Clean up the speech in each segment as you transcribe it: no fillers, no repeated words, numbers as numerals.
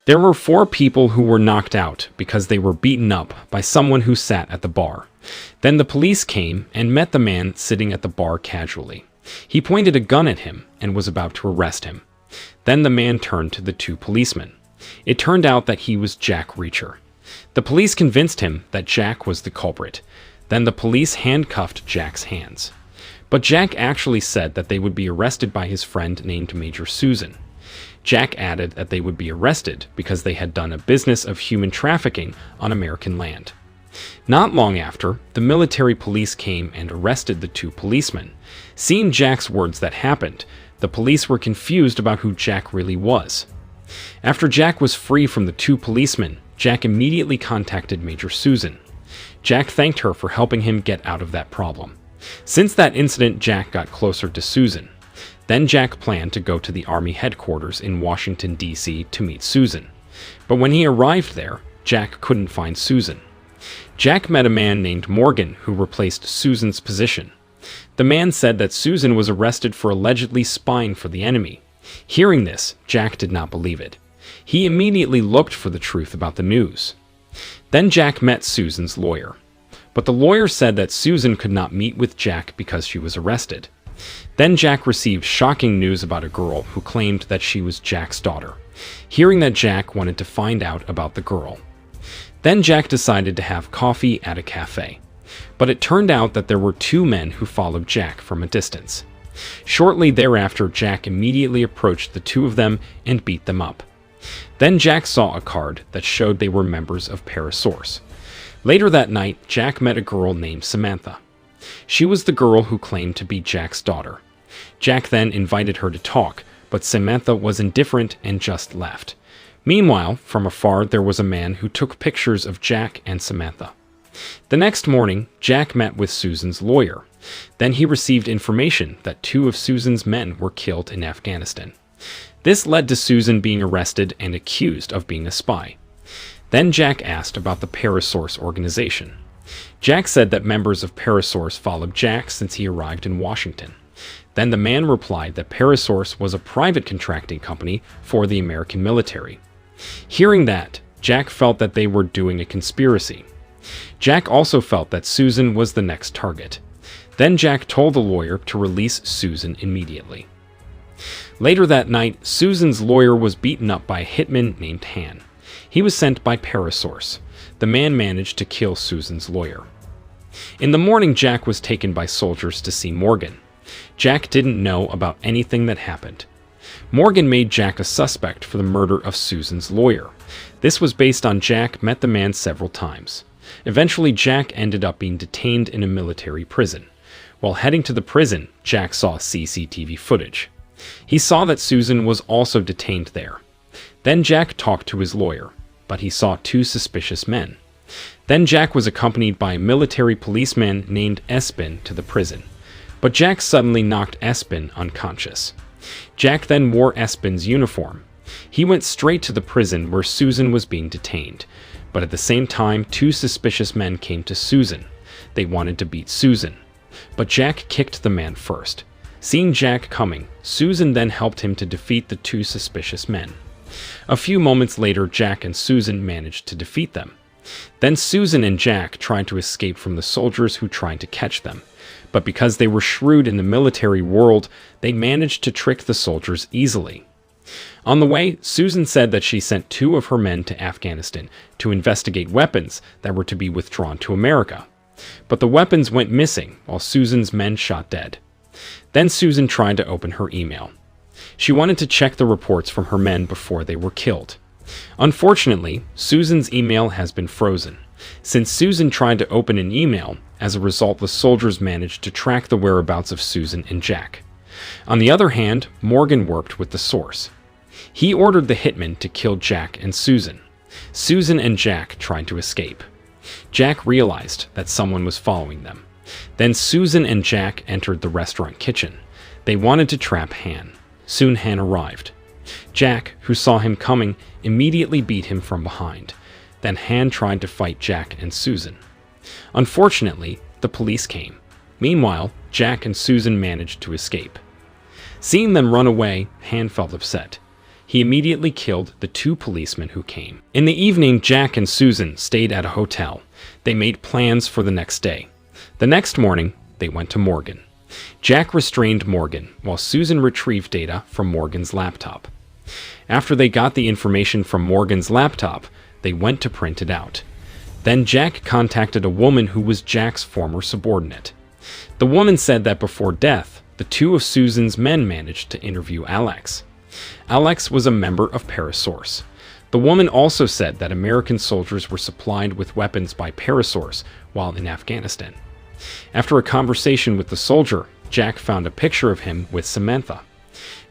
There were 4 people who were knocked out because they were beaten up by someone who sat at the bar. Then the police came and met the man sitting at the bar casually. He pointed a gun at him and was about to arrest him. Then the man turned to the 2 policemen. It turned out that he was Jack Reacher. The police convinced him that Jack was the culprit. Then the police handcuffed Jack's hands. But Jack actually said that they would be arrested by his friend named Major Susan. Jack added that they would be arrested because they had done a business of human trafficking on American land. Not long after, the military police came and arrested the 2 policemen. Seeing Jack's words that happened, the police were confused about who Jack really was. After Jack was free from the 2 policemen, Jack immediately contacted Major Susan. Jack thanked her for helping him get out of that problem. Since that incident, Jack got closer to Susan. Then Jack planned to go to the Army headquarters in Washington, D.C. to meet Susan. But when he arrived there, Jack couldn't find Susan. Jack met a man named Morgan who replaced Susan's position. The man said that Susan was arrested for allegedly spying for the enemy. Hearing this, Jack did not believe it. He immediately looked for the truth about the news. Then Jack met Susan's lawyer. But the lawyer said that Susan could not meet with Jack because she was arrested. Then Jack received shocking news about a girl who claimed that she was Jack's daughter. Hearing that, Jack wanted to find out about the girl. Then Jack decided to have coffee at a cafe. But it turned out that there were 2 men who followed Jack from a distance. Shortly thereafter, Jack immediately approached the 2 of them and beat them up. Then Jack saw a card that showed they were members of Parasource. Later that night, Jack met a girl named Samantha. She was the girl who claimed to be Jack's daughter. Jack then invited her to talk, but Samantha was indifferent and just left. Meanwhile, from afar, there was a man who took pictures of Jack and Samantha. The next morning, Jack met with Susan's lawyer. Then he received information that 2 of Susan's men were killed in Afghanistan. This led to Susan being arrested and accused of being a spy. Then Jack asked about the Parasource organization. Jack said that members of Parasource followed Jack since he arrived in Washington. Then the man replied that Parasource was a private contracting company for the American military. Hearing that, Jack felt that they were doing a conspiracy. Jack also felt that Susan was the next target. Then Jack told the lawyer to release Susan immediately. Later that night, Susan's lawyer was beaten up by a hitman named Han. He was sent by Parasource. The man managed to kill Susan's lawyer. In the morning, Jack was taken by soldiers to see Morgan. Jack didn't know about anything that happened. Morgan made Jack a suspect for the murder of Susan's lawyer. This was based on Jack met the man several times. Eventually, Jack ended up being detained in a military prison. While heading to the prison, Jack saw CCTV footage. He saw that Susan was also detained there. Then Jack talked to his lawyer, but he saw 2 suspicious men. Then Jack was accompanied by a military policeman named Espen to the prison. But Jack suddenly knocked Espen unconscious. Jack then wore Espen's uniform. He went straight to the prison where Susan was being detained. But at the same time, 2 suspicious men came to Susan. They wanted to beat Susan. But Jack kicked the man first. Seeing Jack coming, Susan then helped him to defeat the 2 suspicious men. A few moments later, Jack and Susan managed to defeat them. Then Susan and Jack tried to escape from the soldiers who tried to catch them. But because they were shrewd in the military world, they managed to trick the soldiers easily. On the way, Susan said that she sent 2 of her men to Afghanistan to investigate weapons that were to be withdrawn to America. But the weapons went missing while Susan's men shot dead. Then Susan tried to open her email. She wanted to check the reports from her men before they were killed. Unfortunately, Susan's email has been frozen. Since Susan tried to open an email, as a result, the soldiers managed to track the whereabouts of Susan and Jack. On the other hand, Morgan worked with the source. He ordered the hitman to kill Jack and Susan. Susan and Jack tried to escape. Jack realized that someone was following them. Then Susan and Jack entered the restaurant kitchen. They wanted to trap Han. Soon Han arrived. Jack, who saw him coming, immediately beat him from behind. Then Han tried to fight Jack and Susan. Unfortunately, the police came. Meanwhile, Jack and Susan managed to escape. Seeing them run away, Han felt upset. He immediately killed the 2 policemen who came. In the evening, Jack and Susan stayed at a hotel. They made plans for the next day. The next morning, they went to Morgan. Jack restrained Morgan, while Susan retrieved data from Morgan's laptop. After they got the information from Morgan's laptop, they went to print it out. Then Jack contacted a woman who was Jack's former subordinate. The woman said that before death, the 2 of Susan's men managed to interview Alex. Alex was a member of Parasource. The woman also said that American soldiers were supplied with weapons by Parasource while in Afghanistan. After a conversation with the soldier, Jack found a picture of him with Samantha.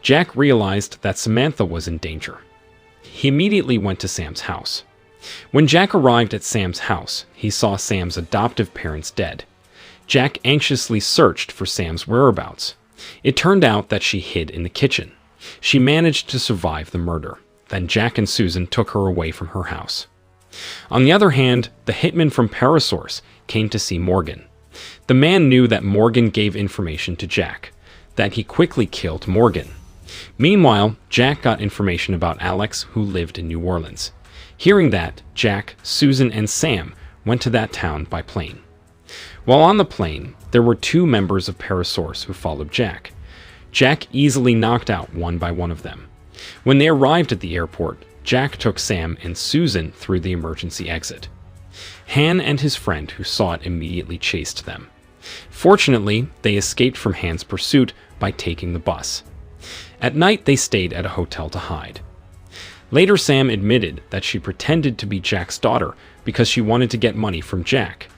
Jack realized that Samantha was in danger. He immediately went to Sam's house. When Jack arrived at Sam's house, he saw Sam's adoptive parents dead. Jack anxiously searched for Sam's whereabouts. It turned out that she hid in the kitchen. She managed to survive the murder. Then Jack and Susan took her away from her house. On the other hand, the hitman from Parasource came to see Morgan. The man knew that Morgan gave information to Jack, that he quickly killed Morgan. Meanwhile, Jack got information about Alex, who lived in New Orleans. Hearing that, Jack, Susan, and Sam went to that town by plane. While on the plane, there were 2 members of Parasource who followed Jack. Jack easily knocked out one by one of them. When they arrived at the airport, Jack took Sam and Susan through the emergency exit. Han and his friend who saw it immediately chased them. Fortunately, they escaped from Han's pursuit by taking the bus. At night, they stayed at a hotel to hide. Later, Sam admitted that she pretended to be Jack's daughter because she wanted to get money from Jack.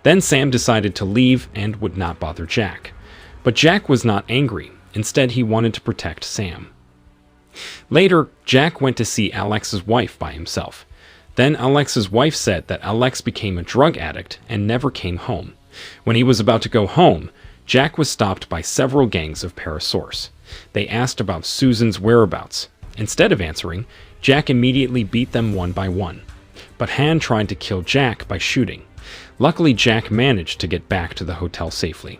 Then Sam decided to leave and would not bother Jack. But Jack was not angry. Instead, he wanted to protect Sam. Later, Jack went to see Alex's wife by himself. Then Alex's wife said that Alex became a drug addict and never came home. When he was about to go home, Jack was stopped by several gangs of Parasource. They asked about Susan's whereabouts. Instead of answering, Jack immediately beat them one by one. But Han tried to kill Jack by shooting. Luckily, Jack managed to get back to the hotel safely.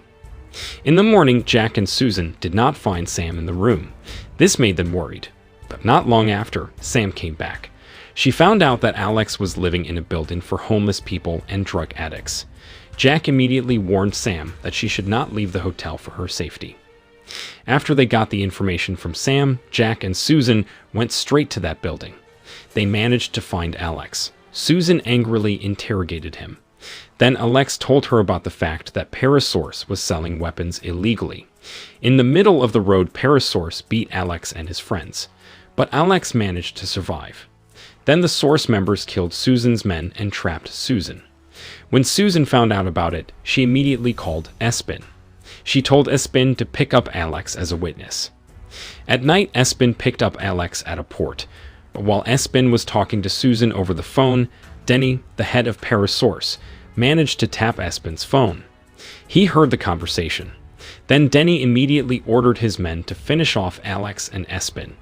In the morning, Jack and Susan did not find Sam in the room. This made them worried. But not long after, Sam came back. She found out that Alex was living in a building for homeless people and drug addicts. Jack immediately warned Sam that she should not leave the hotel for her safety. After they got the information from Sam, Jack and Susan went straight to that building. They managed to find Alex. Susan angrily interrogated him. Then Alex told her about the fact that Parasource was selling weapons illegally. In the middle of the road, Parasource beat Alex and his friends. But Alex managed to survive. Then the Source members killed Susan's men and trapped Susan. When Susan found out about it, she immediately called Espen. She told Espen to pick up Alex as a witness. At night, Espen picked up Alex at a port. But while Espen was talking to Susan over the phone, Denny, the head of Parasource, managed to tap Espen's phone. He heard the conversation. Then Denny immediately ordered his men to finish off Alex and Espen.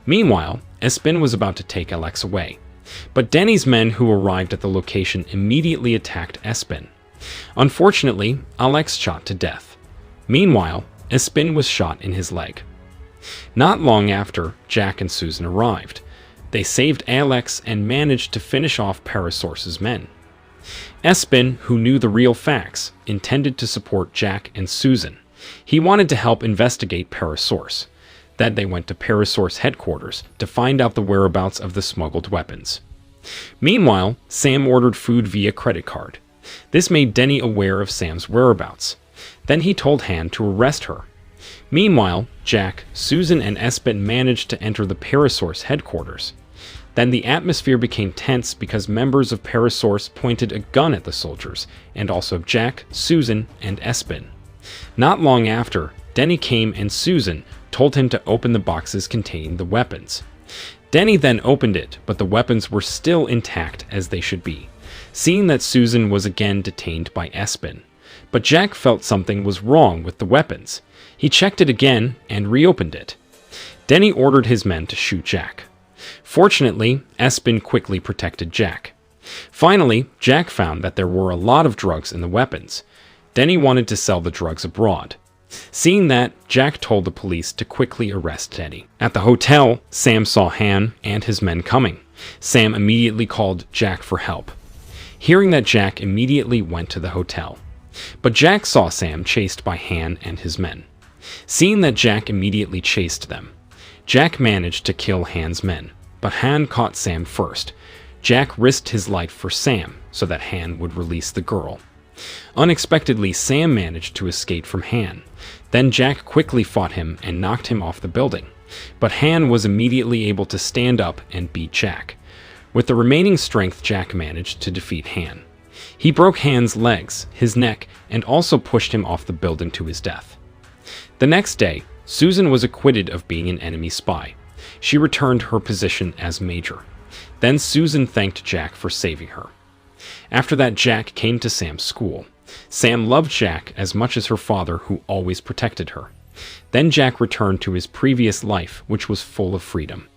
Meanwhile, Espen was about to take Alex away. But Denny's men who arrived at the location immediately attacked Espen. Unfortunately, Alex shot to death. Meanwhile, Espen was shot in his leg. Not long after, Jack and Susan arrived. They saved Alex and managed to finish off Parasource's men. Espen, who knew the real facts, intended to support Jack and Susan. He wanted to help investigate Parasource. Then they went to Parasource headquarters to find out the whereabouts of the smuggled weapons. Meanwhile, Sam ordered food via credit card. This made Denny aware of Sam's whereabouts. Then he told Han to arrest her. Meanwhile, Jack, Susan, and Espen managed to enter the Parasource headquarters. Then the atmosphere became tense because members of Parasource pointed a gun at the soldiers, and also Jack, Susan, and Espen. Not long after, Denny came and Susan told him to open the boxes containing the weapons. Denny then opened it, but the weapons were still intact as they should be, seeing that Susan was again detained by Espen. But Jack felt something was wrong with the weapons. He checked it again and reopened it. Denny ordered his men to shoot Jack. Fortunately, Espen quickly protected Jack. Finally, Jack found that there were a lot of drugs in the weapons. Denny wanted to sell the drugs abroad. Seeing that, Jack told the police to quickly arrest Teddy. At the hotel, Sam saw Han and his men coming. Sam immediately called Jack for help. Hearing that, Jack immediately went to the hotel. But Jack saw Sam chased by Han and his men. Seeing that Jack immediately chased them, Jack managed to kill Han's men, but Han caught Sam first. Jack risked his life for Sam so that Han would release the girl. Unexpectedly, Sam managed to escape from Han. Then Jack quickly fought him and knocked him off the building. But Han was immediately able to stand up and beat Jack. With the remaining strength, Jack managed to defeat Han. He broke Han's legs, his neck, and also pushed him off the building to his death. The next day, Susan was acquitted of being an enemy spy. She returned her position as major. Then Susan thanked Jack for saving her. After that, Jack came to Sam's school. Sam loved Jack as much as her father, who always protected her. Then Jack returned to his previous life, which was full of freedom.